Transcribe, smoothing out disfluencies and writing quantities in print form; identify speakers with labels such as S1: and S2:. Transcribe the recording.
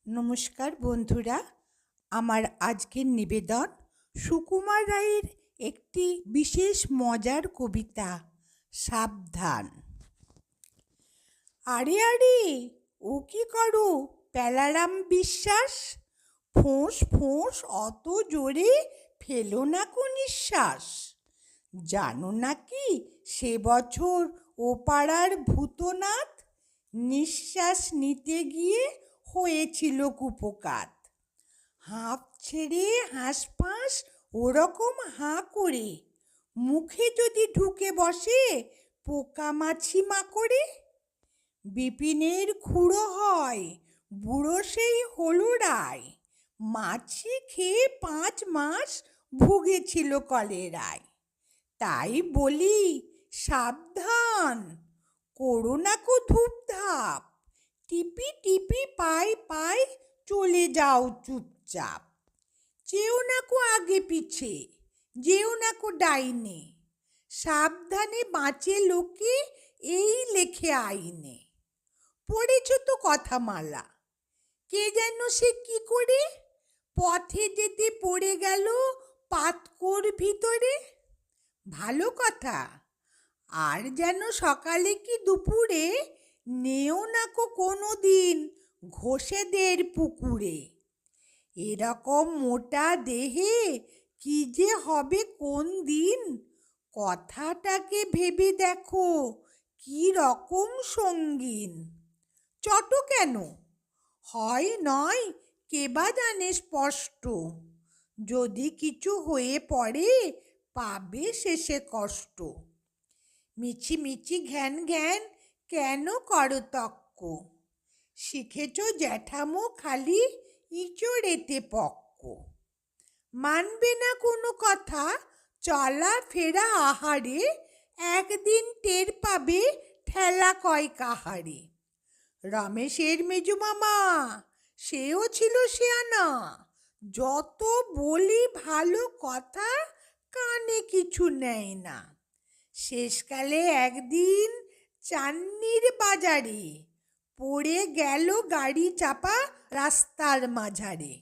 S1: নমস্কার বন্ধুরা, আমার আজকের নিবেদন সুকুমার রায়ের একটি বিশেষ মজার কবিতা সাবধান। আরে আরে, ও কি করো প্যালারাম বিশ্বাস? ফোঁস ফোঁস অত জোরে ফেলো না কো নিঃশ্বাস। জানো নাকি সে বছর ও পাড়ার ভূতনাথ নিঃশ্বাস নিতে গিয়ে হয়েছিল কুপোকাত। হাঁপ ছেড়ে হাঁসফাঁস ওরকম হাঁ করে মুখে যদি ঢুকে বসে পোকা মাছি মাকড়ে। বিপিনের খুঁড়ো হয় বুড়ো সেই হলো রায়, মাছি খেয়ে 5 মাস ভুগেছিল কলেরায়। তাই বলি সাবধান, করো না কো ধূপধাপ, টিপি টিপি পাই পাই চলে যাও চুপচাপ। চেও না কো আগে পিছে, যেও না কো ডাইনে, সাবধানে বাঁচে লোকে এই লেখে আইনে। পড়েছ তো কথামালা, কে যেন সে কি করে পথে যেতে পড়ে গেল পাতকোর ভিতরে। ভালো কথা, আর যেন সকালে কি দুপুরে নেও না কো কোনো দিন ঘোষেদের পুকুরে। এরকম মোটা দেহে কি যে হবে কোন দিন, কথাটাকে ভেবে দেখো কি রকম সঙ্গীন। চট কেন হয় নয় কেবা জানে স্পষ্ট, যদি কিছু হয়ে পড়ে পাবে শেষে কষ্ট। মিছি মিছি ঘ্যান ঘ্যান কেন করো তক্ক, শিখেছ জ্যাঠামো খালি ইঁচড়েতে পক্ক। মানবে না কোনো কথা চলা ফেরা আহারে, একদিন টের পাবে ঠেলা কয় কাহারে। রমেশের মেজো মামা সেও ছিল শেয়ানা, যত বলি ভালো কথা কানে কিছু নেয় না। শেষকালে একদিন চান্নির বাজারে পড়ে গেল গাড়ি চাপা রাস্তার মাঝারে।